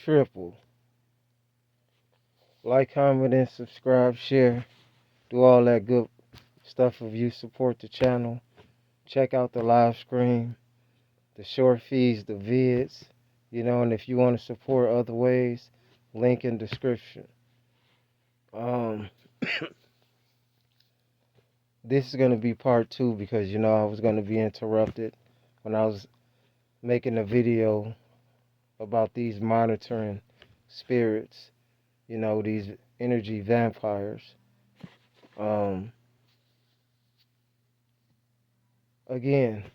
triple. Like, comment, and subscribe, share. Do all that good stuff if you support the channel. Check out the live stream, the short feeds, the vids. And if you want to support other ways, link in description. Um, this is gonna be part two because I was gonna be interrupted when I was making a video about these monitoring spirits. These energy vampires. Um, Again,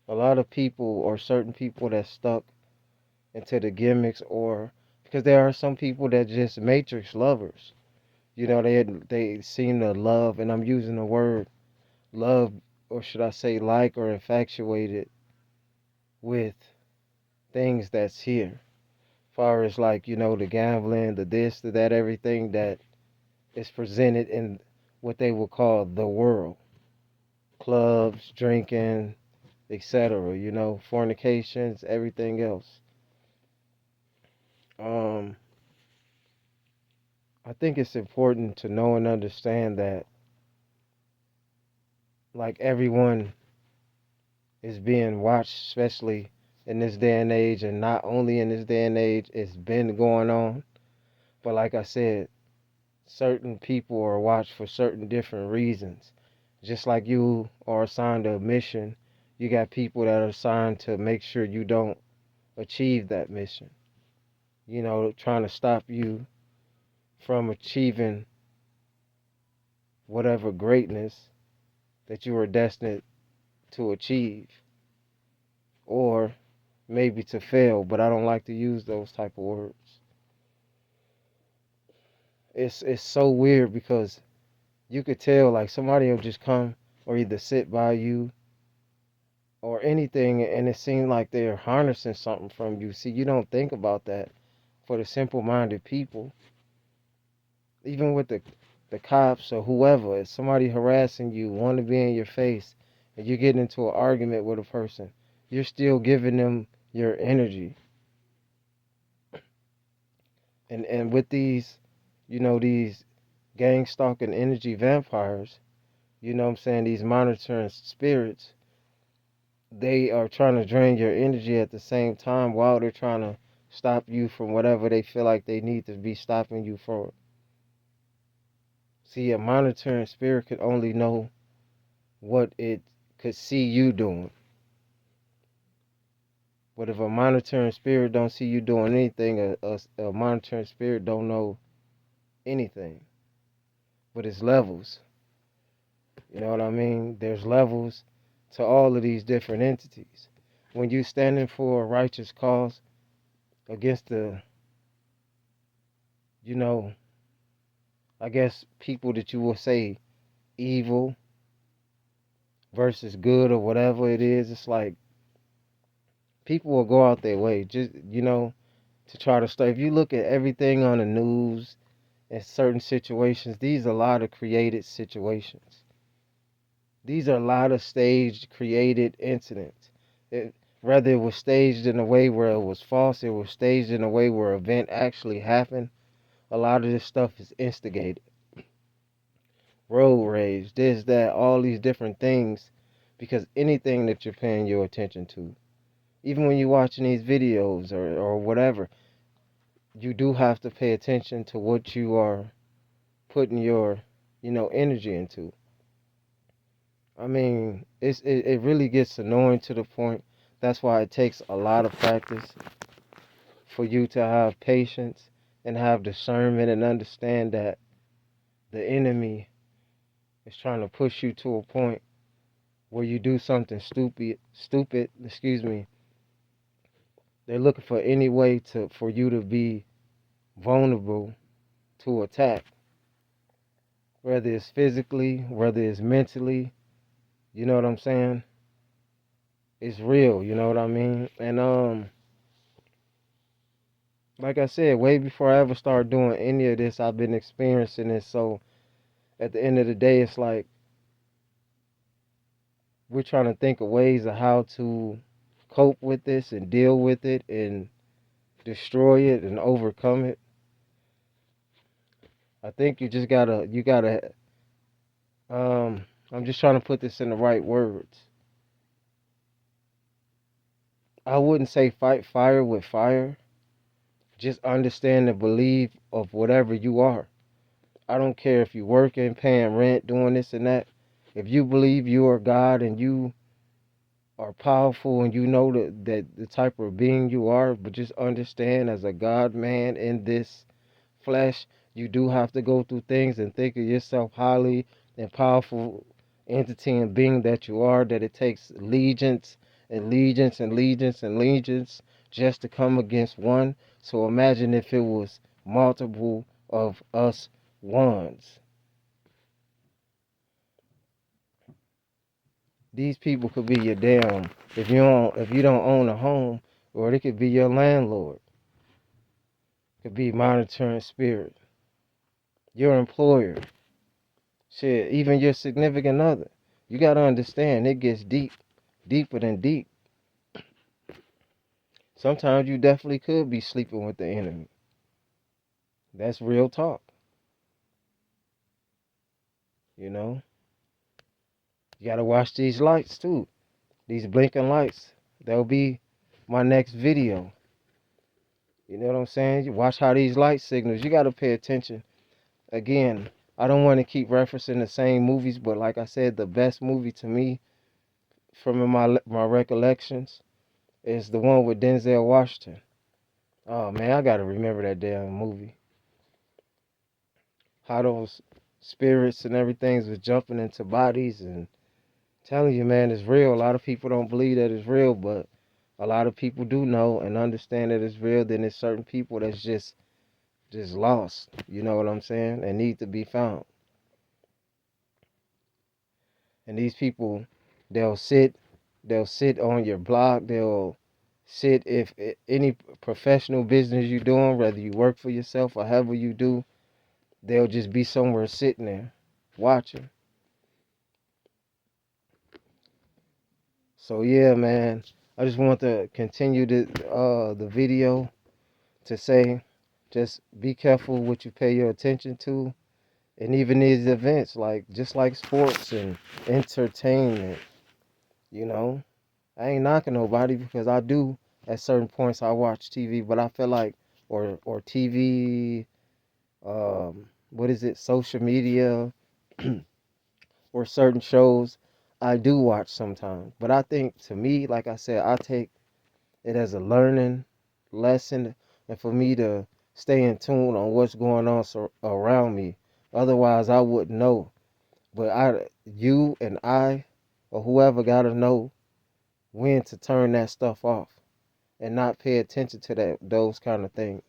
a lot of people or certain people that stuck into the gimmicks, or because there are some people that just matrix lovers. They seem to love, and I'm using the word love, or should I say like, or infatuated with things that's here. Far as like, the gambling, the this, the that, everything that is presented in what they would call the world. Clubs, drinking, etc. Fornications, everything else. Um, I think it's important to know and understand that like everyone is being watched, especially in this day and age, and not only in this day and age, it's been going on. But like I said, certain people are watched for certain different reasons. Just like you are assigned a mission, you got people that are assigned to make sure you don't achieve that mission. Trying to stop you from achieving whatever greatness that you were destined to achieve, or maybe to fail, but I don't like to use those type of words. It's so weird because you could tell like somebody will just come or either sit by you or anything, and it seems like they're harnessing something from you. See, you don't think about that for the simple-minded people. Even with the cops or whoever, if somebody harassing you, want to be in your face, and you get into an argument with a person, you're still giving them your energy. And with these, these gang stalking energy vampires, what I'm saying, these monitoring spirits, they are trying to drain your energy at the same time while they're trying to stop you from whatever they feel like they need to be stopping you from. See, a monitoring spirit could only know what it could see you doing. But if a monitoring spirit don't see you doing anything, a monitoring spirit don't know anything. But it's levels. You know what I mean? There's levels to all of these different entities. When you standing for a righteous cause against the, you know, I guess people that you will say evil versus good or whatever it is, it's like people will go out their way just, to try to start. If you look at everything on the news and certain situations, these are a lot of created situations. These are a lot of staged, created incidents. Whether it was staged in a way where it was false, it was staged in a way where an event actually happened. A lot of this stuff is instigated. Road rage, this, that, all these different things, because anything that you're paying your attention to, even when you're watching these videos or whatever, you do have to pay attention to what you are putting your, energy into. I mean, it really gets annoying to the point. That's why it takes a lot of practice for you to have patience and have discernment and understand that the enemy is trying to push you to a point where you do something stupid, excuse me. They're looking for any way for you to be vulnerable to attack, whether it's physically, whether it's mentally, you know what I'm saying? It's real, you know what I mean? And like I said, way before I ever started doing any of this, I've been experiencing it. So at the end of the day, it's like we're trying to think of ways of how to cope with this and deal with it and destroy it and overcome it. I think you gotta I'm just trying to put this in the right words. I wouldn't say fight fire with fire. Just understand and believe of whatever you are. I don't care if you're working, paying rent, doing this and that. If you believe you are God and you are powerful and you know that the type of being you are, but just understand as a God man in this flesh, you do have to go through things and think of yourself highly and powerful entity and being that you are, that it takes legions and legions and legions and legions just to come against one. So imagine if it was multiple of us ones. These people could be your damn if you don't own a home, or they could be your landlord. Could be monitoring spirit, your employer, shit, even your significant other. You gotta understand it gets deep, deeper than deep. Sometimes you definitely could be sleeping with the enemy. That's real talk, you know. You gotta watch these lights too. These blinking lights. They'll be my next video. You know what I'm saying? You watch how these light signals. You gotta pay attention. Again, I don't want to keep referencing the same movies, but like I said, the best movie to me from my recollections is the one with Denzel Washington. Oh man, I gotta remember that damn movie. How those spirits and everything was jumping into bodies and telling you, man, it's real. A lot of people don't believe that it's real, but a lot of people do know and understand that it's real. Then there's certain people that's just lost. You know what I'm saying? And need to be found. And these people, they'll sit, they'll sit on your block. They'll sit if any professional business you're doing, whether you work for yourself or however you do, they'll just be somewhere sitting there watching. So yeah, man, I just want to continue the video to say, just be careful what you pay your attention to, and even these events, like just like sports and entertainment, you know. I ain't knocking nobody because I do at certain points I watch TV, but I feel like or TV, what is it, social media or certain shows I do watch sometimes. But I think to me, like I said, I take it as a learning lesson and for me to stay in tune on what's going on around me. Otherwise, I wouldn't know. But you and I, or whoever got to know when to turn that stuff off and not pay attention to those kind of things.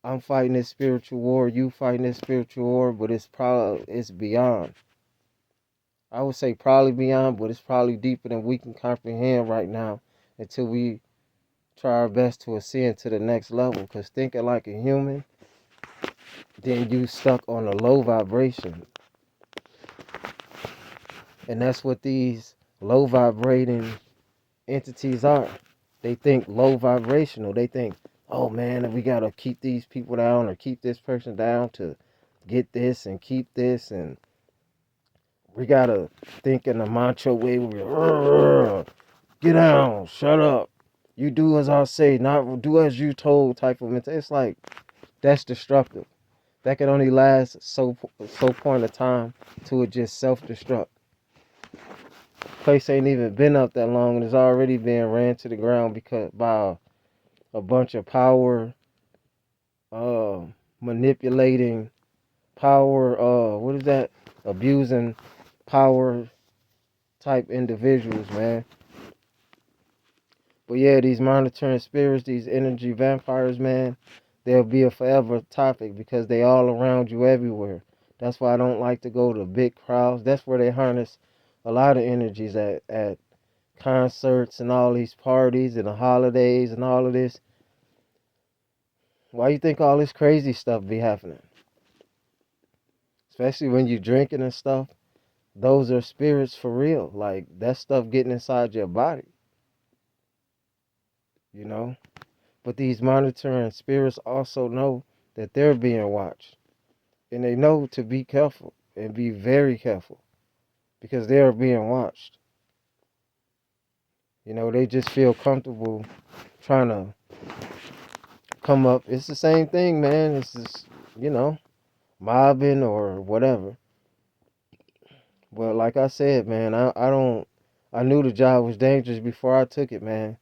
I'm fighting this spiritual war, you fighting this spiritual war, but it's beyond. I would say probably beyond, but it's probably deeper than we can comprehend right now until we try our best to ascend to the next level. Because thinking like a human, then you stuck on a low vibration. And that's what these low vibrating entities are. They think low vibrational. They think, oh man, we gotta keep these people down or keep this person down to get this and keep this, and we gotta think in a macho way where we get down, shut up. You do as I say, not do as you told type of mentality. It's like that's destructive. That can only last so point of time to it just self destruct. Place ain't even been up that long and it's already being ran to the ground because by a bunch of power, uh, manipulating power, what is that? Abusing power type individuals, man. But yeah, these monitoring spirits, these energy vampires, man, they'll be a forever topic because they all around you everywhere. That's why I don't like to go to big crowds. That's where they harness a lot of energies at concerts and all these parties and the holidays and all of this. Why you think all this crazy stuff be happening? Especially when you drinking and stuff. Those are spirits for real. Like that stuff getting inside your body, you know? But these monitoring spirits also know that they're being watched. And they know to be careful and be very careful because they are being watched. You know, they just feel comfortable trying to come up. It's the same thing, man. It's just, you know, mobbing or whatever. But like I said, man, I knew the job was dangerous before I took it, man.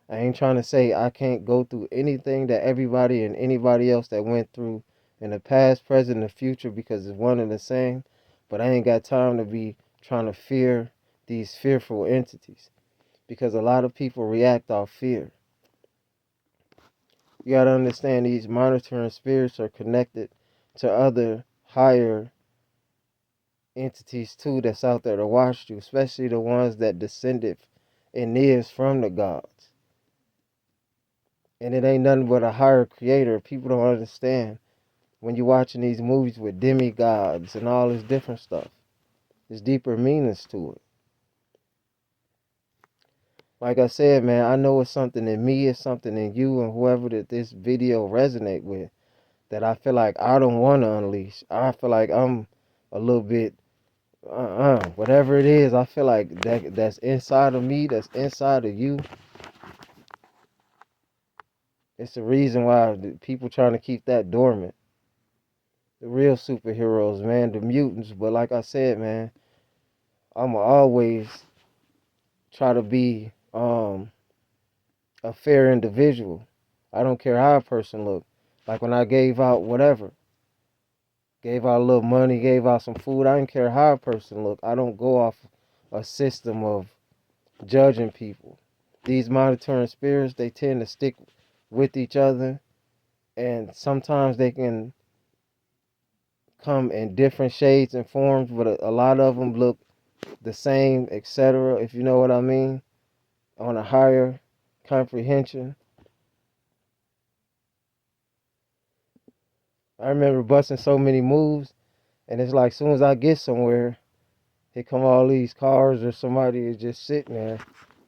I ain't trying to say I can't go through anything that everybody and anybody else that went through in the past, present, and the future because it's one and the same. But I ain't got time to be trying to fear these fearful entities because a lot of people react off fear. You gotta understand these monitoring spirits are connected to other higher entities too that's out there to watch you, especially the ones that descended and is from the gods. And it ain't nothing but a higher creator. People don't understand when you're watching these movies with demigods and all this different stuff. There's deeper meanings to it. Like I said, man, I know it's something in me, it's something in you and whoever that this video resonate with that I feel like I don't want to unleash. I feel like I'm a little bit whatever it is. I feel like that's inside of me, that's inside of you. It's the reason why people trying to keep that dormant. The real superheroes, man, the mutants. But like I said, man, I'ma always try to be a fair individual. I don't care how a person look. Like when I gave out whatever, gave out a little money, gave out some food. I didn't care how a person look. I don't go off a system of judging people. These monitoring spirits, they tend to stick with each other, and sometimes they can come in different shades and forms, but a lot of them look the same, etc. If you know what I mean, on a higher comprehension. I remember busting so many moves, and it's like as soon as I get somewhere, here come all these cars or somebody is just sitting there.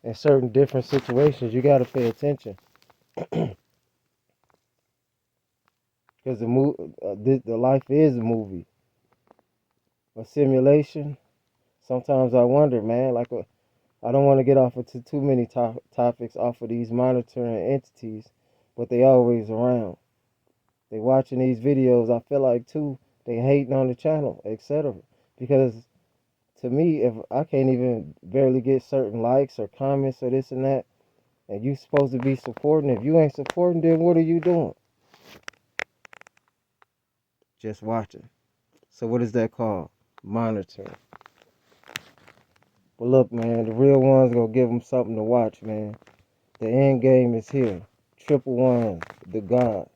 In certain different situations, you got to pay attention because the life is a movie, a simulation. Sometimes I wonder, man, I don't want to get off into too many topics off of these monitoring entities, but they always around. They watching these videos. I feel like too they hating on the channel, etc. Because to me, if I can't even barely get certain likes or comments or this and that, and you supposed to be supporting, if you ain't supporting, then what are you doing? Just watching. So what is that called? Monitoring. But look, man, the real ones gonna give them something to watch, man. The end game is here. Triple One, the God,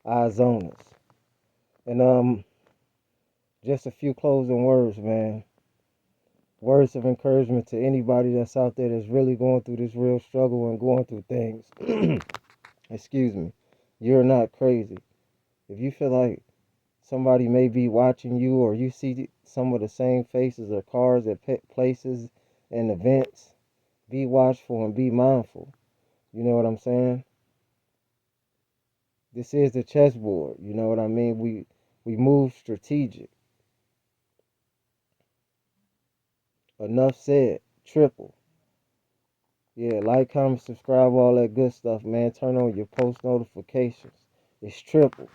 eyes on us. And just a few closing words, man. Words of encouragement to anybody that's out there that's really going through this real struggle and going through things. Excuse me. You're not crazy. If you feel like somebody may be watching you or you see some of the same faces or cars at places and events, be watchful and be mindful. You know what I'm saying? This is the chessboard. You know what I mean? We move strategic. Enough said. Triple. Yeah, like, comment, subscribe, all that good stuff, man. Turn on your post notifications. It's triple.